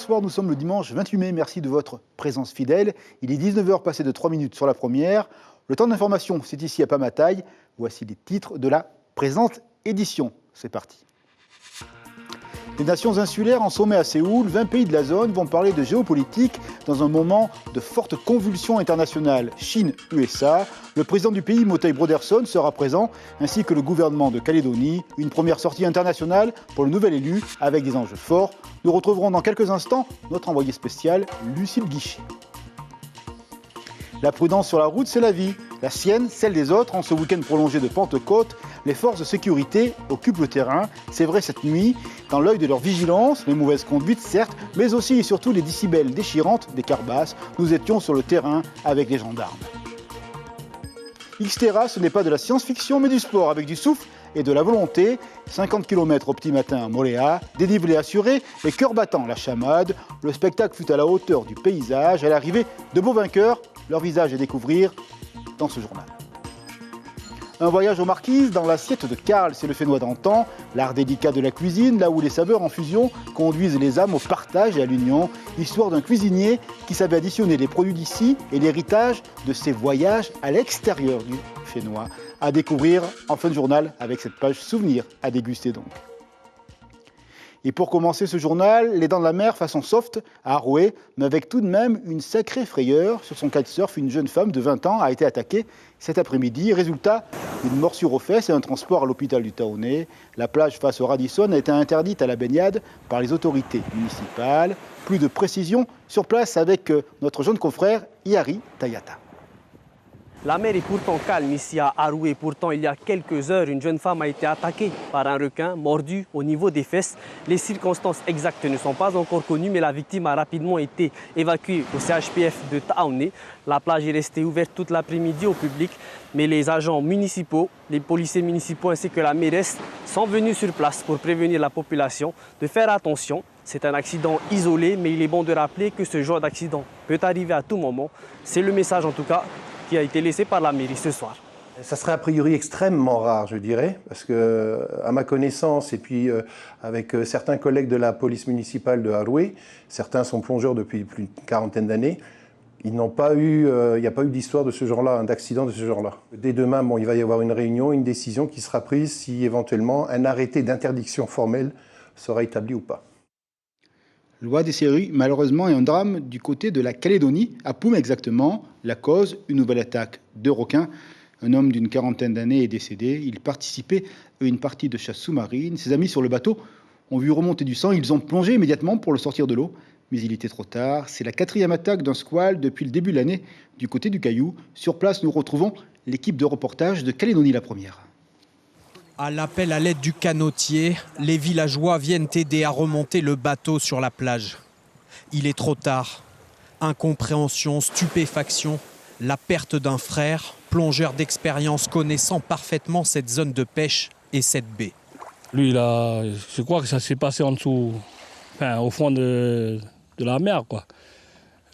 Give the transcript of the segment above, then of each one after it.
bonsoir, nous sommes le dimanche 28 mai, merci de votre présence fidèle. Il est 19h passé de 3 minutes sur la première. Le temps d'information, c'est ici à Pamataï. Voici les titres de la présente édition. C'est parti. Les nations insulaires en sommet à Séoul, 20 pays de la zone vont parler de géopolitique dans un moment de forte convulsion internationale. Chine, USA, le président du pays, Motei Broderson, sera présent, ainsi que le gouvernement de Calédonie. Une première sortie internationale pour le nouvel élu, avec des enjeux forts. Nous retrouverons dans quelques instants notre envoyé spécial, Lucille Guichet. La prudence sur la route, c'est la vie. La sienne, celle des autres. En ce week-end prolongé de Pentecôte, les forces de sécurité occupent le terrain. C'est vrai cette nuit, dans l'œil de leur vigilance, les mauvaises conduites, certes, mais aussi et surtout les décibels déchirantes des carbasses. Nous étions sur le terrain avec les gendarmes. Xterra, ce n'est pas de la science-fiction, mais du sport, avec du souffle et de la volonté. 50 km au petit matin à Moléa, dénivelé assuré et cœur battant la chamade. Le spectacle fut à la hauteur du paysage. À l'arrivée, de beaux vainqueurs, leur visage à découvrir dans ce journal. Un voyage aux Marquises dans l'assiette de Karl, c'est le Fénois d'antan, l'art délicat de la cuisine, là où les saveurs en fusion conduisent les âmes au partage et à l'union, histoire d'un cuisinier qui savait additionner les produits d'ici et l'héritage de ses voyages à l'extérieur du Fénois. À découvrir en fin de journal avec cette page souvenir à déguster donc. Et pour commencer ce journal, les dents de la mer façon soft à Arouet, mais avec tout de même une sacrée frayeur. Sur son kitesurf, une jeune femme de 20 ans a été attaquée cet après-midi. Résultat, une morsure aux fesses et un transport à l'hôpital du Taonnet. La plage face au Radisson a été interdite à la baignade par les autorités municipales. Plus de précisions sur place avec notre jeune confrère Yari Tayata. La mer est pourtant calme ici à Arouet. Pourtant, il y a quelques heures, une jeune femme a été attaquée par un requin, mordu au niveau des fesses. Les circonstances exactes ne sont pas encore connues, mais la victime a rapidement été évacuée au CHPF de Taonnet. La plage est restée ouverte toute l'après-midi au public, mais les agents municipaux, les policiers municipaux ainsi que la mairesse sont venus sur place pour prévenir la population de faire attention. C'est un accident isolé, mais il est bon de rappeler que ce genre d'accident peut arriver à tout moment. C'est le message en tout cas qui a été laissé par la mairie ce soir. Ça serait a priori extrêmement rare, je dirais, parce que, à ma connaissance, et puis avec certains collègues de la police municipale de Arouet, certains sont plongeurs depuis plus d'une quarantaine d'années, il n'y a pas eu d'histoire de ce genre-là, d'accident de ce genre-là. Dès demain, il va y avoir une réunion, une décision qui sera prise si éventuellement un arrêté d'interdiction formelle sera établi ou pas. Loi des séries, malheureusement, et un drame du côté de la Calédonie, à Poum exactement. La cause, une nouvelle attaque de requins. Un homme d'une quarantaine d'années est décédé. Il participait à une partie de chasse sous-marine. Ses amis sur le bateau ont vu remonter du sang. Ils ont plongé immédiatement pour le sortir de l'eau. Mais il était trop tard. C'est la 4e attaque d'un squale depuis le début de l'année du côté du Caillou. Sur place, nous retrouvons l'équipe de reportage de Calédonie la première. À l'appel à l'aide du canotier, les villageois viennent aider à remonter le bateau sur la plage. Il est trop tard. Incompréhension, stupéfaction, la perte d'un frère, plongeur d'expérience connaissant parfaitement cette zone de pêche et cette baie. Lui, je crois que ça s'est passé en dessous, au fond de la mer, quoi.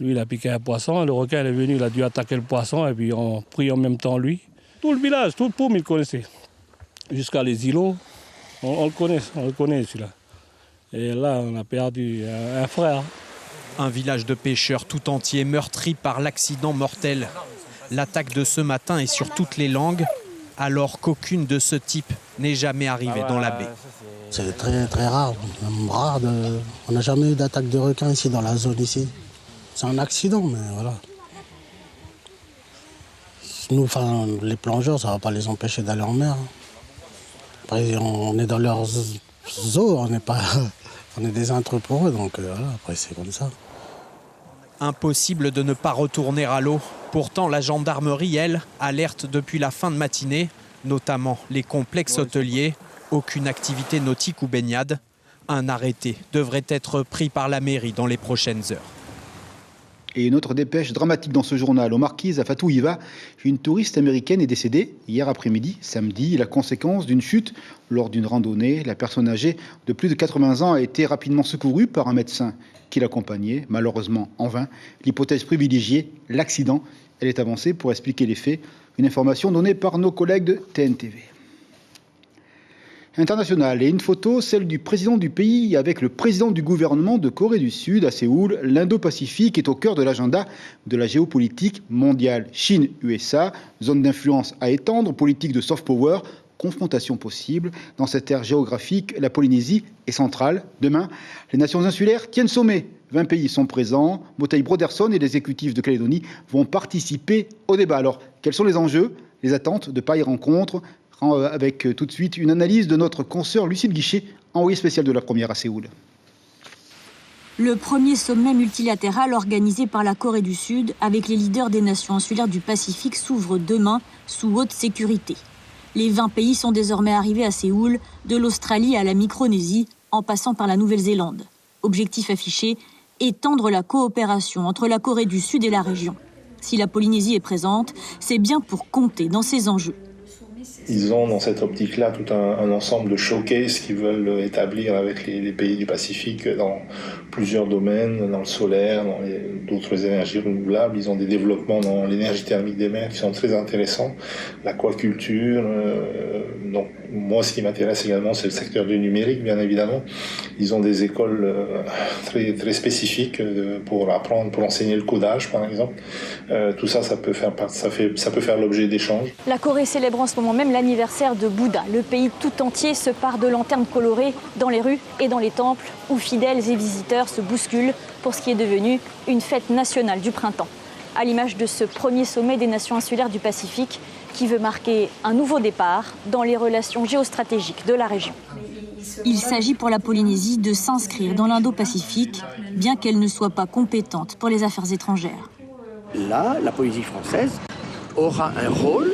Lui, il a piqué un poisson, le requin est venu, il a dû attaquer le poisson et puis on prit en même temps lui. Tout le village, tout le Poum, il connaissait. Jusqu'à les îlots, on le connaît celui-là. Et là, on a perdu un frère. Un village de pêcheurs tout entier meurtri par l'accident mortel. L'attaque de ce matin est sur toutes les langues, alors qu'aucune de ce type n'est jamais arrivée dans la baie. C'est très très rare, même rare. On n'a jamais eu d'attaque de requin ici dans la zone ici. C'est un accident, mais voilà. Nous, les plongeurs, ça ne va pas les empêcher d'aller en mer. Après, on est dans leurs eaux, on est des intrus pour eux, donc voilà, après c'est comme ça. Impossible de ne pas retourner à l'eau. Pourtant, la gendarmerie, elle, alerte depuis la fin de matinée, notamment les complexes hôteliers. Aucune activité nautique ou baignade. Un arrêté devrait être pris par la mairie dans les prochaines heures. Et une autre dépêche dramatique dans ce journal. Aux Marquises, à Fatouiva, une touriste américaine est décédée hier après-midi, samedi, la conséquence d'une chute lors d'une randonnée. La personne âgée de plus de 80 ans a été rapidement secourue par un médecin qui l'accompagnait, malheureusement en vain. L'hypothèse privilégiée, l'accident, elle est avancée pour expliquer les faits. Une information donnée par nos collègues de TNTV. International et une photo, celle du président du pays avec le président du gouvernement de Corée du Sud à Séoul. L'Indo-Pacifique est au cœur de l'agenda de la géopolitique mondiale. Chine-USA, zone d'influence à étendre, politique de soft power, confrontation possible. Dans cette ère géographique, la Polynésie est centrale. Demain, les nations insulaires tiennent sommet. 20 pays sont présents. Motaï Broderson et l'exécutif de Calédonie vont participer au débat. Alors, quels sont les enjeux, les attentes de pareilles rencontres ? Avec tout de suite une analyse de notre consoeur Lucille Guichet, envoyée spéciale de la première à Séoul. Le premier sommet multilatéral organisé par la Corée du Sud avec les leaders des nations insulaires du Pacifique s'ouvre demain sous haute sécurité. Les 20 pays sont désormais arrivés à Séoul, de l'Australie à la Micronésie, en passant par la Nouvelle-Zélande. Objectif affiché, étendre la coopération entre la Corée du Sud et la région. Si la Polynésie est présente, c'est bien pour compter dans ces enjeux. Ils ont dans cette optique-là tout un ensemble de showcases qu'ils veulent établir avec les pays du Pacifique dans plusieurs domaines, dans le solaire, dans d'autres énergies renouvelables. Ils ont des développements dans l'énergie thermique des mers qui sont très intéressants, l'aquaculture. Donc moi, ce qui m'intéresse également, c'est le secteur du numérique, bien évidemment. Ils ont des écoles très, très spécifiques pour apprendre, pour enseigner le codage, par exemple. Tout ça, ça peut faire l'objet d'échanges. La Corée célèbre en ce moment même l'anniversaire de Bouddha. Le pays tout entier se pare de lanternes colorées dans les rues et dans les temples où fidèles et visiteurs se bousculent pour ce qui est devenu une fête nationale du printemps. À l'image de ce premier sommet des nations insulaires du Pacifique qui veut marquer un nouveau départ dans les relations géostratégiques de la région. Il s'agit pour la Polynésie de s'inscrire dans l'Indo-Pacifique, bien qu'elle ne soit pas compétente pour les affaires étrangères. Là, la Polynésie française aura un rôle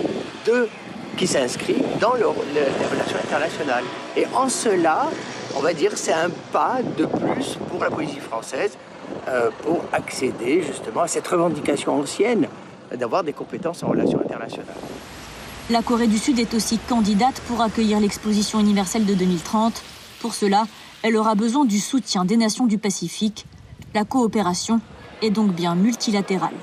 qui s'inscrit dans les relations internationales. Et en cela, on va dire, c'est un pas de plus pour la Polynésie française pour accéder justement à cette revendication ancienne d'avoir des compétences en relations internationales. La Corée du Sud est aussi candidate pour accueillir l'exposition universelle de 2030. Pour cela, elle aura besoin du soutien des nations du Pacifique. La coopération est donc bien multilatérale.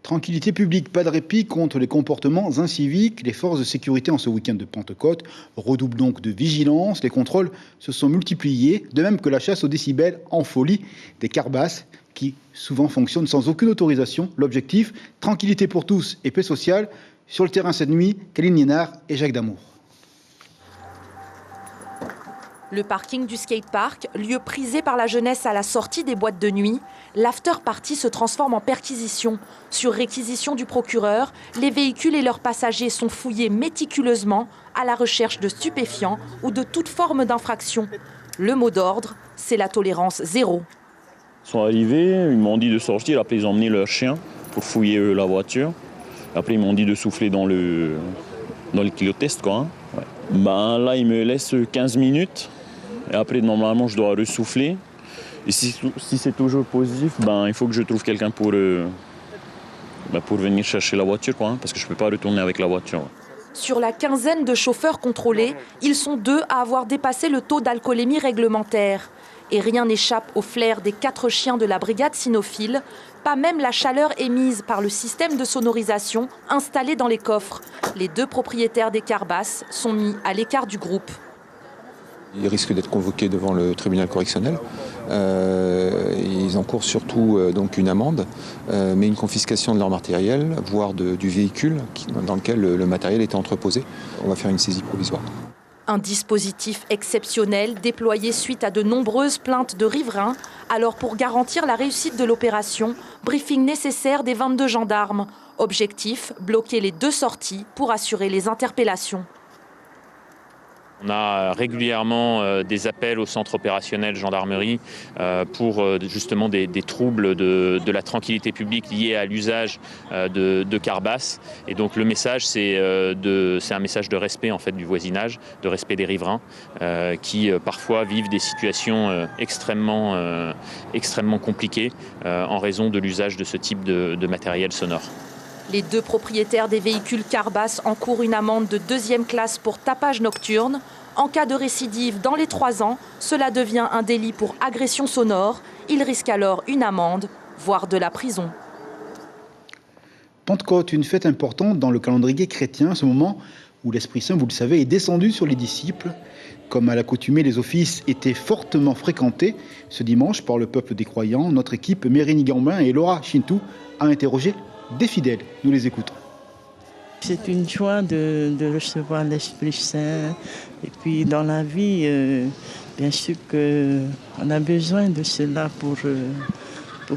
Tranquillité publique, pas de répit contre les comportements inciviques. Les forces de sécurité en ce week-end de Pentecôte redoublent donc de vigilance. Les contrôles se sont multipliés, de même que la chasse aux décibels en folie des carbasses qui souvent fonctionnent sans aucune autorisation. L'objectif, tranquillité pour tous et paix sociale. Sur le terrain cette nuit, Kaline Liénard et Jacques Damour. Le parking du skatepark, lieu prisé par la jeunesse à la sortie des boîtes de nuit, l'after-party se transforme en perquisition. Sur réquisition du procureur, les véhicules et leurs passagers sont fouillés méticuleusement à la recherche de stupéfiants ou de toute forme d'infraction. Le mot d'ordre, c'est la tolérance zéro. Ils sont arrivés, ils m'ont dit de sortir, après ils ont emmené leur chien pour fouiller la voiture. Après ils m'ont dit de souffler dans le kilotest, quoi. Hein. Ouais. Ben, là ils me laissent 15 minutes. Et après, normalement, je dois ressouffler. Et si c'est toujours positif, ben, il faut que je trouve quelqu'un pour venir chercher la voiture, quoi, hein, parce que je ne peux pas retourner avec la voiture. Sur la quinzaine de chauffeurs contrôlés, ils sont 2 à avoir dépassé le taux d'alcoolémie réglementaire. Et rien n'échappe au flair des 4 chiens de la brigade cynophile, pas même la chaleur émise par le système de sonorisation installé dans les coffres. Les 2 propriétaires des carbasses sont mis à l'écart du groupe. Ils risquent d'être convoqués devant le tribunal correctionnel. Ils encourent surtout donc une amende, mais une confiscation de leur matériel, voire du véhicule dans lequel le matériel était entreposé. On va faire une saisie provisoire. Un dispositif exceptionnel déployé suite à de nombreuses plaintes de riverains. Alors pour garantir la réussite de l'opération, briefing nécessaire des 22 gendarmes. Objectif, bloquer les 2 sorties pour assurer les interpellations. On a régulièrement des appels au centre opérationnel gendarmerie pour justement des troubles de la tranquillité publique liés à l'usage de carbasses. Et donc le message, c'est un message de respect en fait, du voisinage, de respect des riverains qui parfois vivent des situations extrêmement compliquées en raison de l'usage de ce type de matériel sonore. Les 2 propriétaires des véhicules carbasses encourent une amende de 2e classe pour tapage nocturne. En cas de récidive dans les 3 ans, cela devient un délit pour agression sonore. Ils risquent alors une amende, voire de la prison. Pentecôte, une fête importante dans le calendrier chrétien, ce moment où l'Esprit Saint, vous le savez, est descendu sur les disciples. Comme à l'accoutumée, les offices étaient fortement fréquentés ce dimanche par le peuple des croyants. Notre équipe Mérine Gambin et Laura Chintou a interrogé des fidèles. Nous les écoutons. C'est une joie de recevoir l'Esprit Saint. Et puis dans la vie, bien sûr qu'on a besoin de cela pour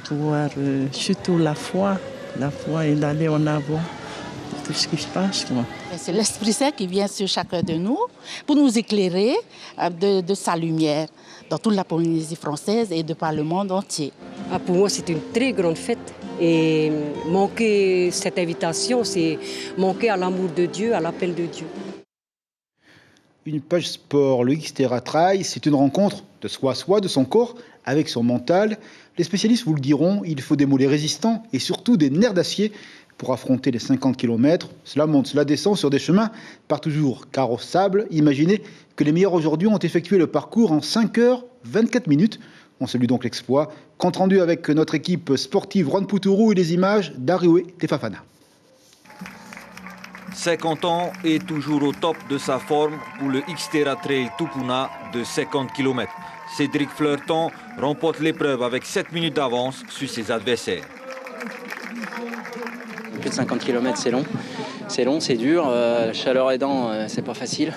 pouvoir, surtout la foi et d'aller en avant de tout ce qui se passe. C'est l'Esprit Saint qui vient sur chacun de nous pour nous éclairer de sa lumière dans toute la Polynésie française et de par le monde entier. Pour moi, c'est une très grande fête. Et manquer cette invitation, c'est manquer à l'amour de Dieu, à l'appel de Dieu. Une page sport, le Xterra Trail, c'est une rencontre de soi à soi, de son corps avec son mental. Les spécialistes vous le diront, il faut des mollets résistants et surtout des nerfs d'acier pour affronter les 50 km. Cela monte, cela descend sur des chemins pas toujours carrossables. Imaginez que les meilleurs aujourd'hui ont effectué le parcours en 5 heures 24 minutes. On salue donc l'exploit. Compte rendu avec notre équipe sportive Juan Puturu et les images d'Ariwe Tefafana. 50 ans et toujours au top de sa forme pour le Xterra Trail Tupuna de 50 km. Cédric Fleurton remporte l'épreuve avec 7 minutes d'avance sur ses adversaires. Plus de 50 km, c'est long. C'est long, c'est dur. Chaleur aidant, c'est pas facile.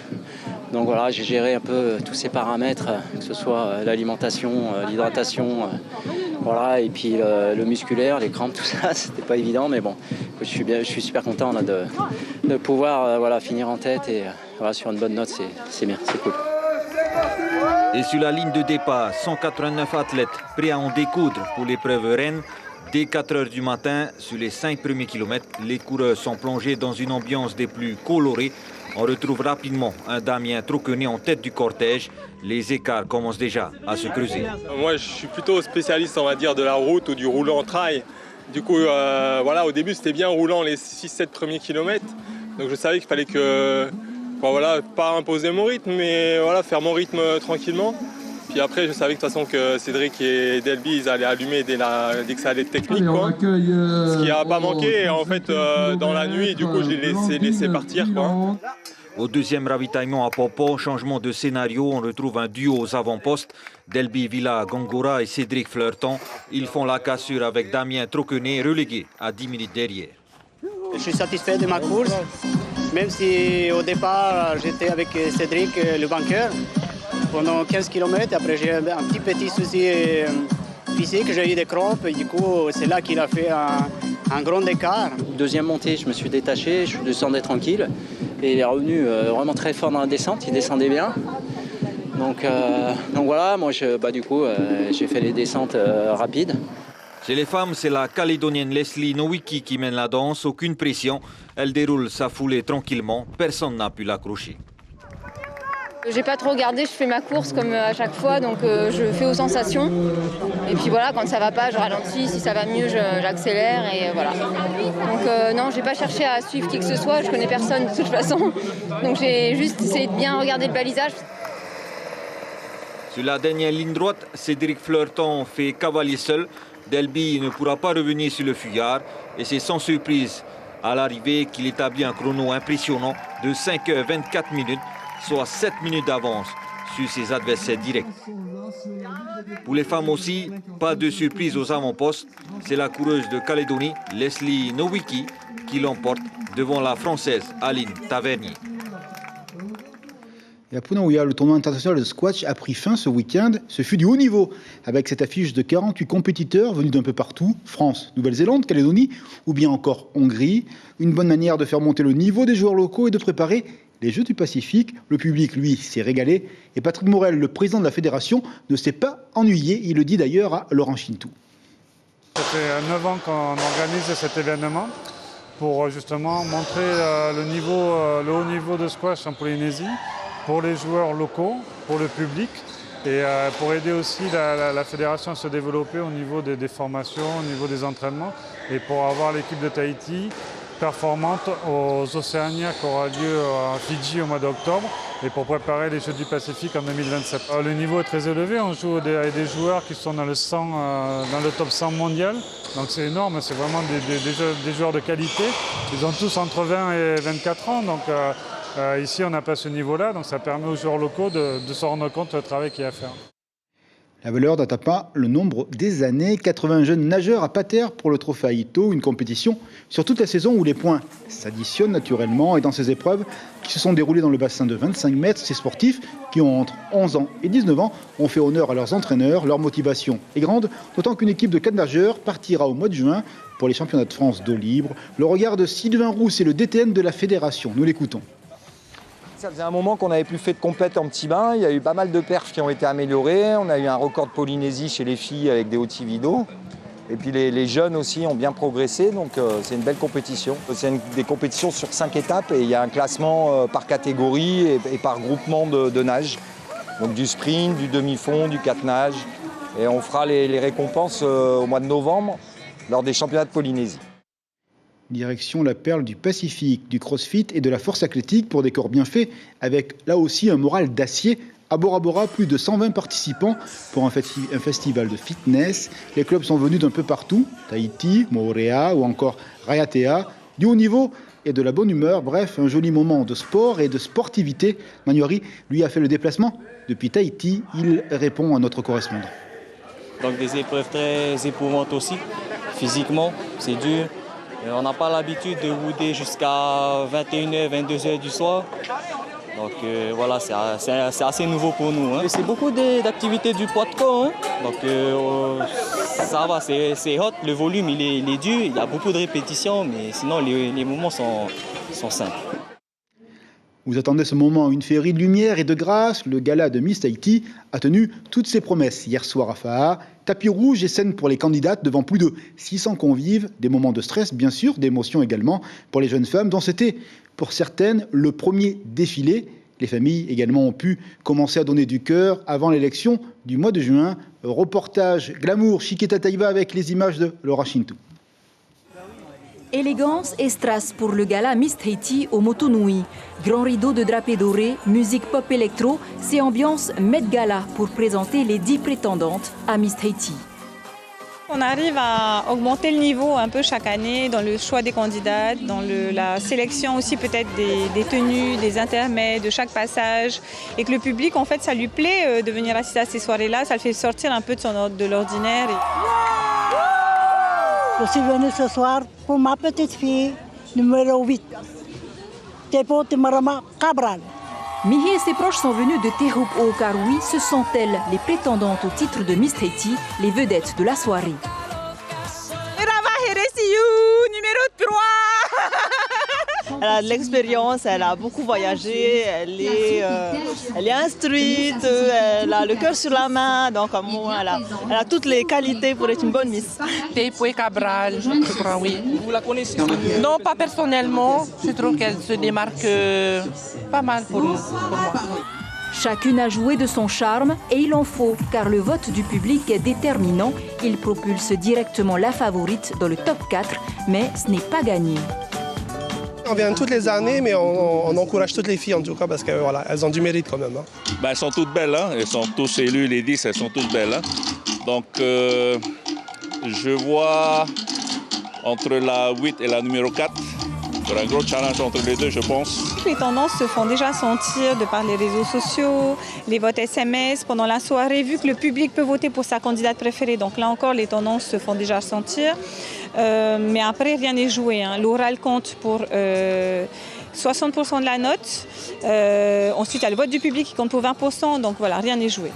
Donc voilà, j'ai géré un peu tous ces paramètres, que ce soit l'alimentation, l'hydratation, voilà, et puis le musculaire, les crampes, tout ça, c'était pas évident, mais bon, je suis super content là, de pouvoir voilà, finir en tête et voilà, sur une bonne note, c'est bien, c'est cool. Et sur la ligne de départ, 189 athlètes prêts à en découdre pour l'épreuve reine. Dès 4 heures du matin, sur les 5 premiers kilomètres, les coureurs sont plongés dans une ambiance des plus colorées. On retrouve rapidement un Damien Troquenet en tête du cortège. Les écarts commencent déjà à se creuser. Moi, je suis plutôt spécialiste, on va dire, de la route ou du roulant en trail. Du coup, voilà, au début, c'était bien roulant les 6-7 premiers kilomètres. Donc je savais qu'il fallait que, bon, voilà, pas imposer mon rythme, mais voilà, faire mon rythme tranquillement. Puis après, je savais de toute façon que Cédric et Delby, ils allaient allumer dès que ça allait être technique. Quoi. Ce qui n'a pas manqué. En fait, dans la nuit, du coup, je les laissé partir. Quoi. Au deuxième ravitaillement à Popo, changement de scénario, on retrouve un duo aux avant-postes. Delby Villa Gongora et Cédric Fleurton. Ils font la cassure avec Damien Troquenet, relégué à 10 minutes derrière. Je suis satisfait de ma course, même si au départ, j'étais avec Cédric, le vainqueur. Pendant 15 km, après j'ai eu un petit souci physique, j'ai eu des crampes, et du coup c'est là qu'il a fait un grand écart. Deuxième montée, je me suis détaché, je descendais tranquille et il est revenu vraiment très fort dans la descente, il descendait bien. Donc voilà, moi du coup j'ai fait les descentes rapides. Chez les femmes, c'est la Calédonienne Leslie Nowicki qui mène la danse, aucune pression. Elle déroule sa foulée tranquillement, personne n'a pu l'accrocher. J'ai pas trop regardé, je fais ma course comme à chaque fois, donc je fais aux sensations. Et puis voilà, quand ça va pas, je ralentis, si ça va mieux, j'accélère et voilà. Donc non, j'ai pas cherché à suivre qui que ce soit, je connais personne de toute façon. Donc j'ai juste essayé de bien regarder le balisage. Sur la dernière ligne droite, Cédric Fleurton fait cavalier seul. Delby ne pourra pas revenir sur le fuyard et c'est sans surprise à l'arrivée qu'il établit un chrono impressionnant de 5 h 24 minutes. Soit 7 minutes d'avance sur ses adversaires directs. Pour les femmes aussi, pas de surprise aux avant-postes. C'est la coureuse de Calédonie, Leslie Nowicki, qui l'emporte devant la Française Aline Tavernier. Et à Punauia, le tournoi international de squash a pris fin ce week-end. Ce fut du haut niveau, avec cette affiche de 48 compétiteurs venus d'un peu partout, France, Nouvelle-Zélande, Calédonie ou bien encore Hongrie. Une bonne manière de faire monter le niveau des joueurs locaux et de préparer les Jeux du Pacifique. Le public, lui, s'est régalé. Et Patrick Morel, le président de la fédération, ne s'est pas ennuyé. Il le dit d'ailleurs à Laurent Chintou. Ça fait 9 ans qu'on organise cet événement pour justement montrer le haut niveau de squash en Polynésie pour les joueurs locaux, pour le public et pour aider aussi la fédération à se développer au niveau des formations, au niveau des entraînements et pour avoir l'équipe de Tahiti performante aux Océania qui aura lieu à Fidji au mois d'octobre et pour préparer les Jeux du Pacifique en 2027. Le niveau est très élevé, on joue avec des joueurs qui sont dans le top 100 mondial, donc c'est énorme, c'est vraiment des joueurs de qualité. Ils ont tous entre 20 et 24 ans, donc Ici, on n'a pas ce niveau-là, donc ça permet aux joueurs locaux de se rendre compte du travail qu'il y a à faire. La valeur n'atteint pas le nombre des années. 80 jeunes nageurs à Pater pour le trophée Aito, une compétition sur toute la saison où les points s'additionnent naturellement. Et dans ces épreuves qui se sont déroulées dans le bassin de 25 mètres, ces sportifs qui ont entre 11 ans et 19 ans ont fait honneur à leurs entraîneurs. Leur motivation est grande, d'autant qu'une équipe de 4 nageurs partira au mois de juin pour les championnats de France d'eau libre. Le regard de Sylvain Roux, c'est le DTN de la fédération. Nous l'écoutons. Ça faisait un moment qu'on n'avait plus fait de compète en petit bain. Il y a eu pas mal de perfs qui ont été améliorés. On a eu un record de Polynésie chez les filles avec des hautes vidéos. Et puis les jeunes aussi ont bien progressé, donc c'est une belle compétition. C'est des compétitions sur 5 étapes et il y a un classement par catégorie et par groupement de nage. Donc du sprint, du demi-fond, du 4 nage. Et on fera les récompenses au mois de novembre lors des championnats de Polynésie. Direction la perle du Pacifique, du crossfit et de la force athlétique pour des corps bien faits, avec là aussi un moral d'acier. À Bora Bora, plus de 120 participants pour un festival de fitness. Les clubs sont venus d'un peu partout, Tahiti, Moorea ou encore Raiatea. Du haut niveau et de la bonne humeur, bref, un joli moment de sport et de sportivité. Manuari, lui, a fait le déplacement depuis Tahiti. Il répond à notre correspondant. Donc des épreuves très éprouvantes aussi, physiquement, c'est dur. On n'a pas l'habitude de rouler jusqu'à 21h, 22h du soir. Donc voilà, c'est assez nouveau pour nous. Hein. C'est beaucoup d'activités du poids de corps. Hein. Donc ça va, c'est hot, le volume il est dur, il y a beaucoup de répétitions, mais sinon les mouvements sont simples. Vous attendez ce moment, une féerie de lumière et de grâce. Le gala de Miss Tahiti a tenu toutes ses promesses hier soir à Faha. Tapis rouge et scène pour les candidates devant plus de 600 convives. Des moments de stress, bien sûr, d'émotion également pour les jeunes femmes, dont c'était pour certaines le premier défilé. Les familles également ont pu commencer à donner du cœur avant l'élection du mois de juin. Reportage glamour Chiqueta Taïba avec les images de Laura Chintou. Élégance et strass pour le gala Miss Tahiti au Motunui. Grand rideau de drapés dorés, musique pop électro, c'est ambiance Met Gala pour présenter les 10 prétendantes à Miss Tahiti. On arrive à augmenter le niveau un peu chaque année dans le choix des candidates, dans la sélection aussi peut-être des tenues, des intermèdes, de chaque passage. Et que le public, en fait, ça lui plaît de venir assister à ces soirées-là, ça le fait sortir un peu de l'ordinaire. Je suis venue ce soir pour ma petite fille, numéro 8, Tepo Timarama Cabral. Mihi et ses proches sont venus de Tehup au Karoui. Ce sont elles, les prétendantes au titre de Miss Tahiti, les vedettes de la soirée. Numéro 3. Elle a de l'expérience, elle a beaucoup voyagé, elle est instruite, elle a le cœur sur la main, donc elle a toutes les qualités pour être une bonne Miss. Tepo Cabral, je crois, oui. Vous la connaissez? Non, pas personnellement. Je trouve qu'elle se démarque pas mal pour moi. Chacune a joué de son charme et il en faut, car le vote du public est déterminant. Il propulse directement la favorite dans le top 4, mais ce n'est pas gagné. On vient toutes les années, mais on encourage toutes les filles en tout cas parce qu'elles voilà, ont du mérite quand même. Hein. Elles sont toutes belles, hein. Elles sont tous élues, les 10, elles sont toutes belles. Hein. Donc je vois entre la 8 et la numéro 4. Il y aura un gros challenge entre les deux, je pense. Les tendances se font déjà sentir de par les réseaux sociaux, les votes SMS pendant la soirée, vu que le public peut voter pour sa candidate préférée. Donc là encore, les tendances se font déjà sentir. Mais après, rien n'est joué. Hein. L'oral compte pour 60% de la note. Ensuite, il y a le vote du public qui compte pour 20%. Donc voilà, rien n'est joué.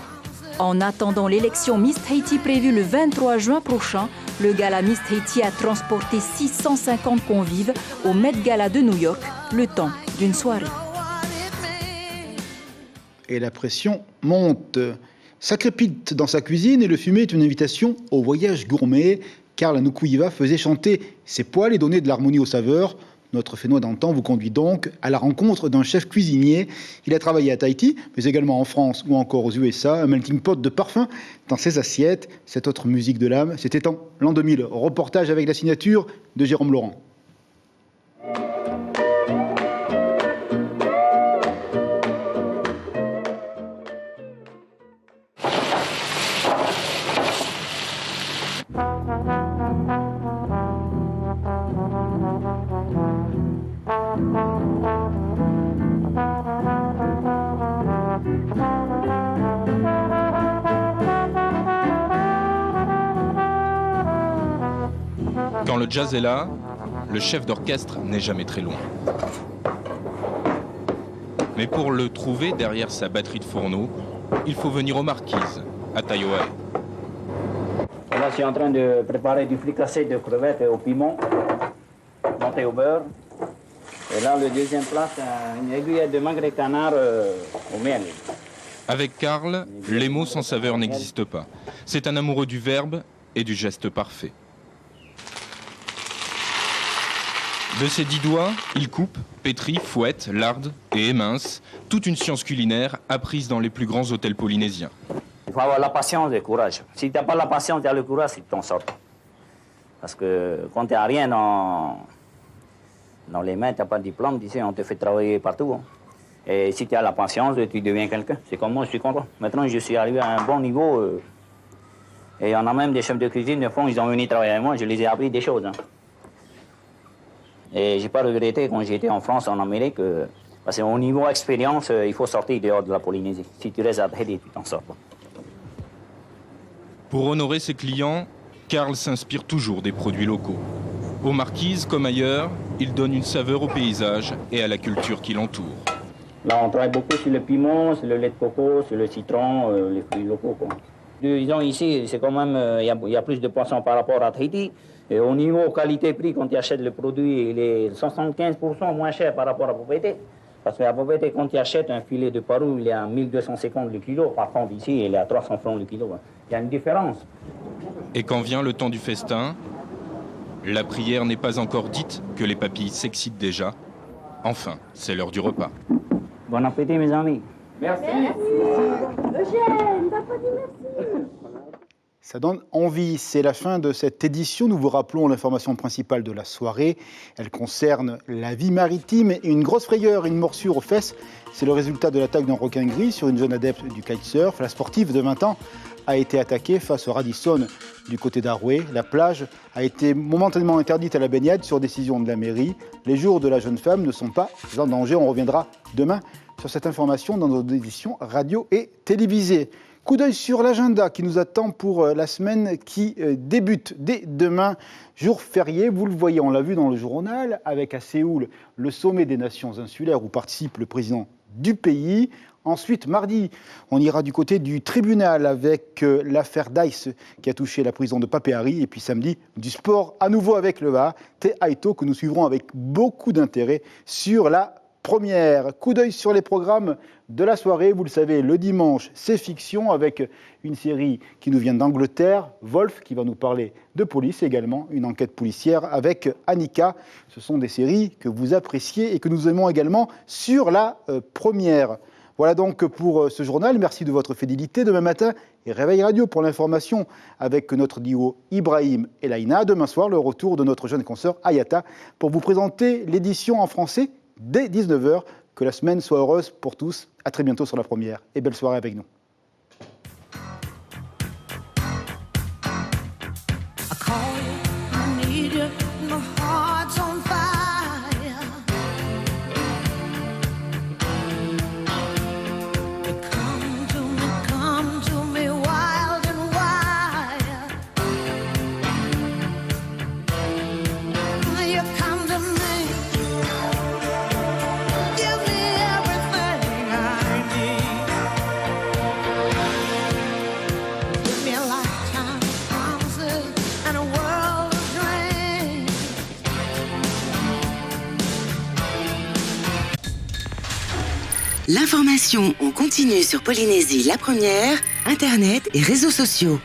En attendant l'élection Miss Tahiti prévue le 23 juin prochain, le gala Miss Tahiti a transporté 650 convives au Met Gala de New York, le temps d'une soirée. Et la pression monte. Ça crépite dans sa cuisine et le fumet est une invitation au voyage gourmet. Karl Nukuiva faisait chanter ses poils et donner de l'harmonie aux saveurs. Notre Fénois d'antan vous conduit donc à la rencontre d'un chef cuisinier. Il a travaillé à Tahiti, mais également en France ou encore aux USA. Un melting pot de parfums dans ses assiettes. Cette autre musique de l'âme, c'était en l'an 2000. Reportage avec la signature de Jérôme Laurent. Quand le jazz est là, le chef d'orchestre n'est jamais très loin. Mais pour le trouver derrière sa batterie de fourneaux, il faut venir aux Marquises, à Taiohae. Là, je suis en train de préparer du fricassé de crevettes au piment, monté au beurre. Et là, le deuxième plat, c'est une aiguillette de magret canard au miel. Avec Karl, les mots sans saveur n'existent pas. C'est un amoureux du verbe et du geste parfait. De ses 10 doigts, il coupe, pétrit, fouette, larde et émince, toute une science culinaire apprise dans les plus grands hôtels polynésiens. Il faut avoir la patience et le courage. Si tu n'as pas la patience et le courage, tu t'en sors. Parce que quand tu n'as rien dans les mains, tu n'as pas de diplôme, tu sais, on te fait travailler partout. Hein. Et si tu as la patience, tu deviens quelqu'un. C'est comme moi, je suis content. Maintenant, je suis arrivé à un bon niveau. Et on a même des chefs de cuisine, de fond, ils ont venu travailler avec moi, je les ai appris des choses. Hein. Et je n'ai pas regretté quand j'étais en France, en Amérique, parce qu'au niveau expérience, il faut sortir dehors de la Polynésie. Si tu restes à Tahiti, tu t'en sors pas. Pour honorer ses clients, Karl s'inspire toujours des produits locaux. Aux Marquises, comme ailleurs, il donne une saveur au paysage et à la culture qui l'entoure. Là, on travaille beaucoup sur le piment, sur le lait de coco, sur le citron, les fruits locaux, quoi. Disons ici, c'est quand même, il y a plus de poissons par rapport à Tahiti. Et au niveau qualité-prix, quand tu achètes le produit, il est 75% moins cher par rapport à Papeete. Parce qu'à Papeete, quand tu achètes un filet de parou, il est à 1250 le kilo. Par contre, ici, il est à 300 francs le kilo. Il y a une différence. Et quand vient le temps du festin, la prière n'est pas encore dite que les papilles s'excitent déjà. Enfin, c'est l'heure du repas. Bon appétit, mes amis. Merci. Eugène, t'as pas dit merci. Ça donne envie. C'est la fin de cette édition. Nous vous rappelons l'information principale de la soirée. Elle concerne la vie maritime et une grosse frayeur, une morsure aux fesses. C'est le résultat de l'attaque d'un requin gris sur une jeune adepte du kitesurf. La sportive de 20 ans a été attaquée face au Radisson du côté d'Aroué. La plage a été momentanément interdite à la baignade sur décision de la mairie. Les jours de la jeune femme ne sont pas en danger. On reviendra demain sur cette information dans nos éditions radio et télévisées. Coup d'œil sur l'agenda qui nous attend pour la semaine qui débute dès demain, jour férié. Vous le voyez, on l'a vu dans le journal, avec à Séoul le sommet des nations insulaires où participe le président du pays. Ensuite, mardi, on ira du côté du tribunal avec l'affaire Dice qui a touché la prison de Papeari. Et puis samedi, du sport à nouveau avec le VA, Te Aito, que nous suivrons avec beaucoup d'intérêt sur la première. Coup d'œil sur les programmes de la soirée. Vous le savez, le dimanche, c'est fiction avec une série qui nous vient d'Angleterre, Wolf, qui va nous parler de police également, une enquête policière avec Annika. Ce sont des séries que vous appréciez et que nous aimons également sur la première. Voilà donc pour ce journal. Merci de votre fidélité. Demain matin, et Réveil Radio pour l'information avec notre duo Ibrahim et Laïna. Demain soir, le retour de notre jeune consoeur Ayata pour vous présenter l'édition en français dès 19h. Que la semaine soit heureuse pour tous. À très bientôt sur la première et belle soirée avec nous. L'information en continu sur Polynésie la première, Internet et réseaux sociaux.